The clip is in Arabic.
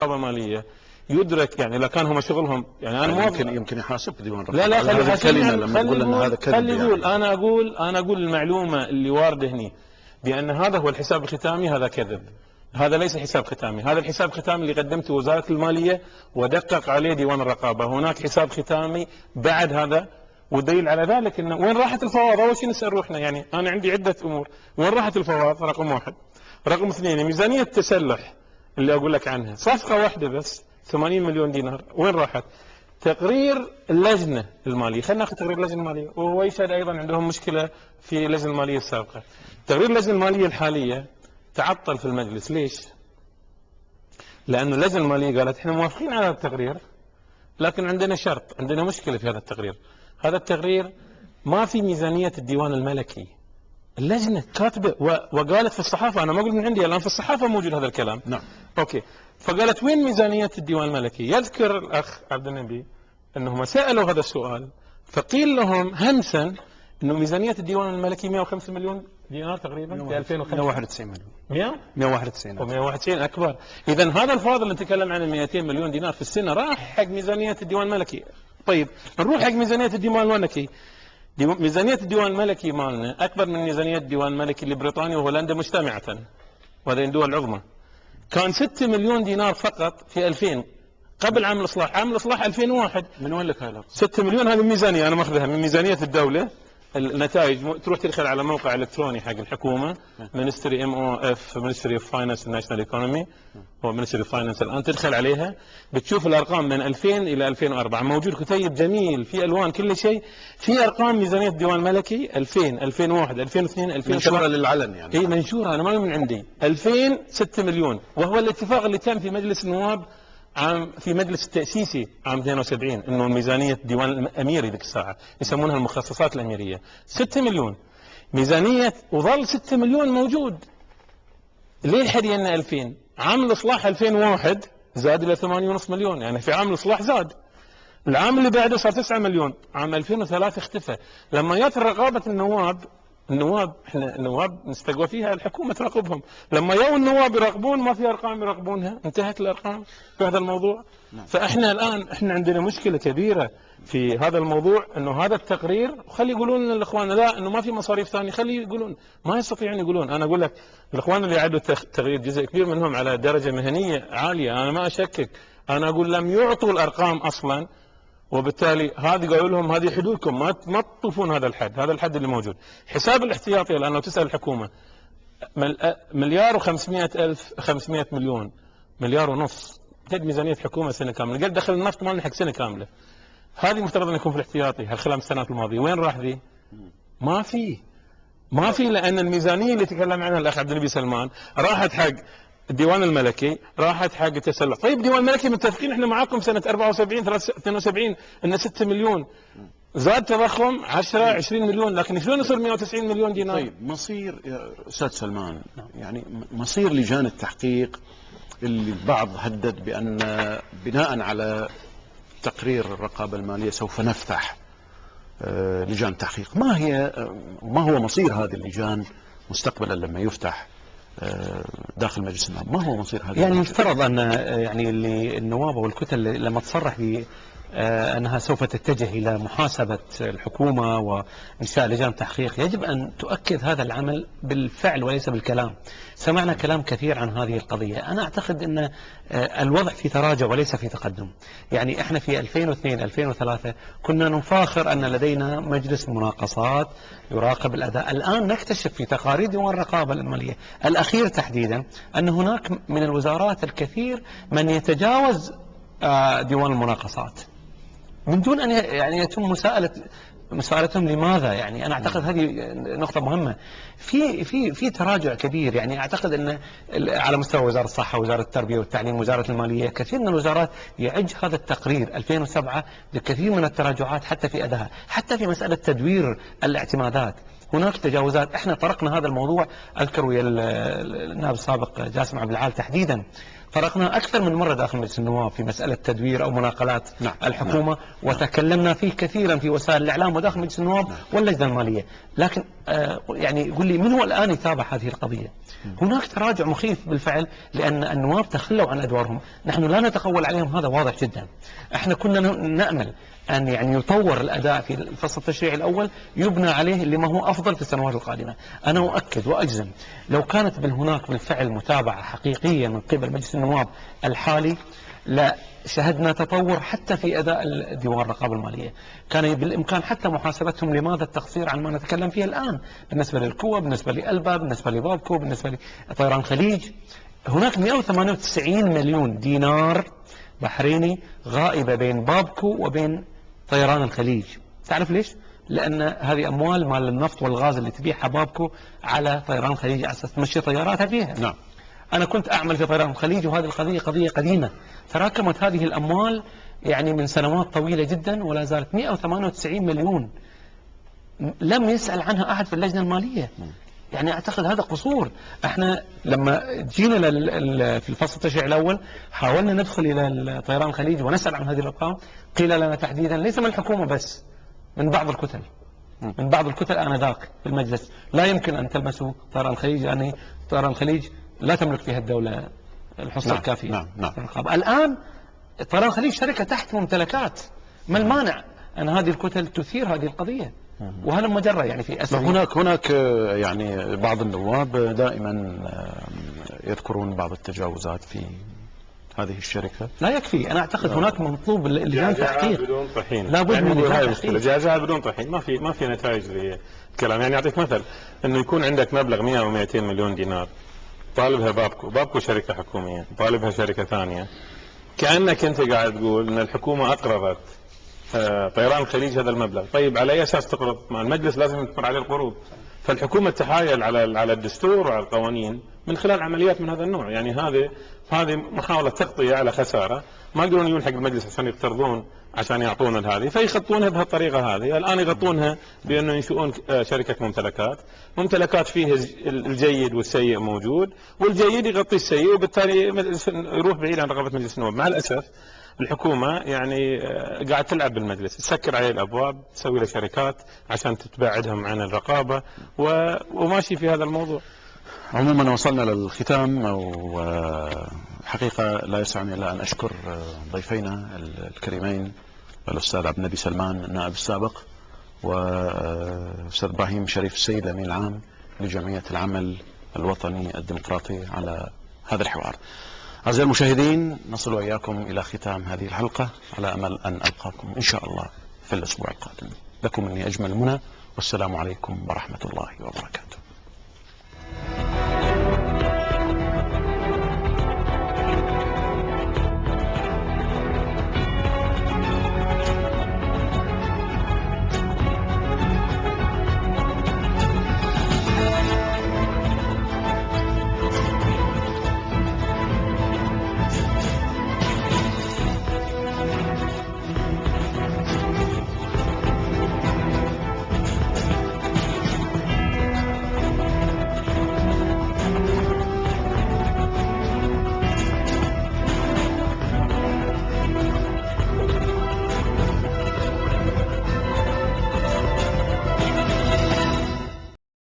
مالية يدرك، يعني إذا كان هم شغلهم، يعني أنا يمكن يحاسب ديوان الرقابة. لا هذه الكلمة لما تقول أن هذا كذب، خلي يقول أنا أقول المعلومة اللي واردة هني بأن هذا هو الحساب الختامي، هذا كذب. هذا ليس حساب ختامي، هذا الحساب الختامي اللي قدمته وزارة المالية ودقق عليه ديوان الرقابة. هناك حساب ختامي بعد هذا، والدليل على ذلك انه وين راحت الفوائد. اول شيء نسال روحنا، يعني انا عندي عده امور، وين راحت الفوائد؟ رقم واحد. رقم اثنين، ميزانيه التسلح اللي اقول لك عنها، صفقه واحده بس 80 مليون دينار، وين راحت؟ تقرير اللجنه الماليه، خلينا ناخذ تقرير اللجنه الماليه، وهو يشهد ايضا عندهم مشكله في اللجنه الماليه السابقه. تقرير اللجنه الماليه الحاليه تعطل في المجلس، ليش؟ لأن اللجنة المالية قالت احنا موافقين على التقرير، لكن عندنا شرط، عندنا مشكلة في هذا التقرير. هذا التقرير ما في ميزانية الديوان الملكي. اللجنة كاتبة وقالت في الصحافة، أنا ما أقول من عندي، الآن في الصحافة موجود هذا الكلام. نعم. أوكي. فقالت وين ميزانية الديوان الملكي؟ يذكر الأخ عبد النبي أنهم سألوا هذا السؤال، فقيل لهم همسا أنه ميزانية الديوان الملكي 105 مليون دينار تقريبا في 2005. 191 مليون. 191 و191 أكبر. إذا هذا الفاضل اللي نتكلم عنه 200 مليون دينار في السنة راح حق ميزانية الديوان الملكي. طيب نروح حق ميزانية الديوان الملكي. ميزانية الديوان الملكي مالنا أكبر من ميزانية الديوان الملكي لبريطانيا وهولندا مجتمعة، وهذين دول عظمى. كان 6 مليون دينار فقط في 2000 قبل عام الإصلاح. عام الإصلاح 2001. من وين لك هذا؟ 6 مليون هذه الميزانية أنا ماخذها من ميزانية الدولة. النتائج تروح تدخل على موقع الكتروني حق الحكومه Ministry MOF Ministry of Finance and National Economy، هو Ministry of Finance الان، تدخل عليها بتشوف الارقام من 2000 الى 2004 موجود كتيب جميل في الوان كل شيء، في ارقام ميزانيه الديوان الملكي 2000 2001 2002 2003 منشوره للعلن يعني. اي منشوره، انا ما من عندي. 2000 6 مليون، وهو الاتفاق اللي تم في مجلس النواب في مجلس التأسيسي عام 72 انه ميزانية الديوان الاميري ذيك الساعة يسمونها المخصصات الاميرية 6 مليون ميزانية، وظل 6 مليون موجود. ليه حدينا 2000؟ عام الاصلاح 2001 زاد الى 8.5 مليون، يعني في عام الاصلاح زاد. العام اللي بعده صار 9 مليون، عام 2003 اختفى. لما جت رقابة النواب احنا النواب نستقوى فيها، الحكومه تراقبهم، لما يوم النواب يراقبون ما في ارقام يراقبونها، انتهت الارقام في هذا الموضوع. فاحنا الان عندنا مشكله كبيره في هذا الموضوع، انه هذا التقرير، وخلي يقولون الاخوان لا انه ما في مصاريف ثانيه، خلي يقولون، ما يستطيعون يقولون. انا اقول لك الاخوان اللي عدوا التقرير جزء كبير منهم على درجه مهنيه عاليه، انا ما اشكك، انا اقول لم يعطوا الارقام اصلا، وبالتالي هذه قالوا لهم هذه حدودكم، ما تطوفون هذا الحد، هذا الحد اللي موجود. حساب الاحتياطي الان لو تسال الحكومه مليار و500 ألف، 500 مليون، مليار ونص، تد ميزانيه حكومه سنه كامله، قال دخل النفط مالنا حق سنه كامله. هذه مفترض ان يكون في الاحتياطي هالخلال السنوات الماضيه، وين راح ذي؟ ما في لان الميزانيه اللي تكلم عنها الاخ عبد النبي سلمان راحت حق الديوان الملكي، راحت حق التسلح. طيب الديوان الملكي متفقين احنا معاكم سنه 74 72 ان 6 مليون، زاد تضخم 10 20 مليون، لكن شلون يصير 190 مليون دينار؟ طيب مصير يا استاذ سلمان، يعني مصير لجان التحقيق اللي البعض هدد بان بناء على تقرير الرقابه الماليه سوف نفتح لجان تحقيق، ما هو مصير هذه اللجان مستقبلا لما يفتح داخل مجلس النواب؟ ما هو مصير هذه؟ يعني يفترض ان يعني اللي النواب والكتل لما تصرح أنها سوف تتجه إلى محاسبة الحكومة وإنشاء لجان تحقيق، يجب أن تؤكد هذا العمل بالفعل وليس بالكلام. سمعنا كلام كثير عن هذه القضية. أنا أعتقد أن الوضع في تراجع وليس في تقدم. يعني إحنا في 2002-2003 كنا نفاخر أن لدينا مجلس مناقصات يراقب الأداء. الآن نكتشف في تقارير ديوان الرقابة المالية الأخير تحديدا أن هناك من الوزارات الكثير من يتجاوز ديوان المناقصات من دون أن يعني يتم مساءلتهم لماذا. يعني أنا أعتقد هذه نقطة مهمة. في تراجع كبير. يعني أعتقد أن على مستوى وزارة الصحة، وزارة التربية والتعليم، وزارة المالية، كثير من الوزارات يعج هذا التقرير 2007 بكثير من التراجعات حتى في أدائها، حتى في مسألة تدوير الاعتمادات هناك تجاوزات. احنا طرقنا هذا الموضوع، أذكر ويا النائب السابق جاسم عبد العال تحديدا، طرقنا أكثر من مرة داخل مجلس النواب في مسألة تدوير أو مناقلات الحكومة، وتكلمنا فيه كثيرا في وسائل الإعلام وداخل مجلس النواب واللجنة المالية. لكن يعني يقول لي من هو الآن يتابع هذه القضية؟ هناك تراجع مخيف بالفعل، لأن النواب تخلوا عن أدوارهم. نحن لا نتقول عليهم، هذا واضح جدا. احنا كنا نأمل أن يعني يطور الأداء في الفصل التشريعي الأول، يبنى عليه لما هو أفضل في السنوات القادمة. أنا أؤكد وأجزم لو كانت هناك بالفعل متابعة حقيقية من قبل مجلس النواب الحالي، لا شهدنا تطور حتى في أداء ديوان الرقابة المالية. كان بالإمكان حتى محاسبتهم لماذا التقصير عن ما نتكلم فيه الآن، بالنسبة للكوة، بالنسبة لألبا، بالنسبة لبابكو، بالنسبة لطيران خليج. هناك 198 مليون دينار بحريني غائبة بين بابكو وبين طيران الخليج. تعرف ليش؟ لأن هذه أموال مال النفط والغاز اللي تبيعها بابكو على طيران الخليج على أساس تمشي طياراتها فيها. نعم. أنا كنت أعمل في طيران الخليج، وهذه القضية قضية قديمة، تراكمت هذه الأموال يعني من سنوات طويلة جدا، ولا زالت 198 مليون لم يسأل عنها أحد في اللجنة المالية. يعني أعتقد هذا قصور. احنا لما جينا في الفصل التشريعي الأول حاولنا ندخل إلى طيران الخليج ونسأل عن هذه الأرقام، قيل لنا تحديدا ليس من الحكومة بس، من بعض الكتل، من بعض الكتل آنذاك في المجلس، لا يمكن أن تلمسوا طيران الخليج، يعني طيران الخليج لا تملك فيها الدولة الحصة الكافية. نعم. الآن طيران الخليج شركة تحت ممتلكات، ما المانع أن هذه الكتل تثير هذه القضية؟ وهذا مجرة يعني في أسر. هناك يعني بعض النواب دائما يذكرون بعض التجاوزات في هذه الشركة. لا يكفي، أنا أعتقد هناك مطلوب لجان تحقيق بدون طحين، لابد من لجان تحقيق. جعجعة بدون طحين، ما في نتائج للكلام. يعني أعطيك مثل، إنه يكون عندك مبلغ 100 أو 200 مليون دينار طالبها بابكو شركة حكومية، طالبها شركة ثانية، كأنك أنت قاعد تقول إن الحكومة أقرضت طيران الخليج هذا المبلغ. طيب على أي أساس تقرض؟ مع المجلس لازم تمر عليه القروض. فالحكومة تحايل على الدستور وعلى القوانين من خلال عمليات من هذا النوع. يعني هذه محاولة تغطية على خسارة، ما يقدرون يجون حق المجلس عشان يقترضون عشان يعطونا هذه، فيخطونها بهالطريقة هذه. الآن يغطونها بأنه ينشؤون شركة ممتلكات فيها الجيد والسيء موجود، والجيد يغطي السيء، وبالتالي يروح بعيد عن رقابة مجلس النواب. مع الأسف الحكومة يعني قاعد تلعب بالمجلس، تسكر عليه الأبواب، تسوي له شركات عشان تبعدهم عن الرقابة، وماشي في هذا الموضوع. عموما وصلنا للختام، وحقيقة لا يسعني إلا أن أشكر ضيفينا الكريمين، الأستاذ عبد النبي سلمان النائب السابق، والأستاذ إبراهيم شريف السيد الأمين العام لجمعية العمل الوطني الديمقراطي على هذا الحوار. أعزائي المشاهدين، نصل وإياكم إلى ختام هذه الحلقة، على أمل أن ألقاكم إن شاء الله في الأسبوع القادم. لكم مني أجمل المنى، والسلام عليكم ورحمة الله وبركاته.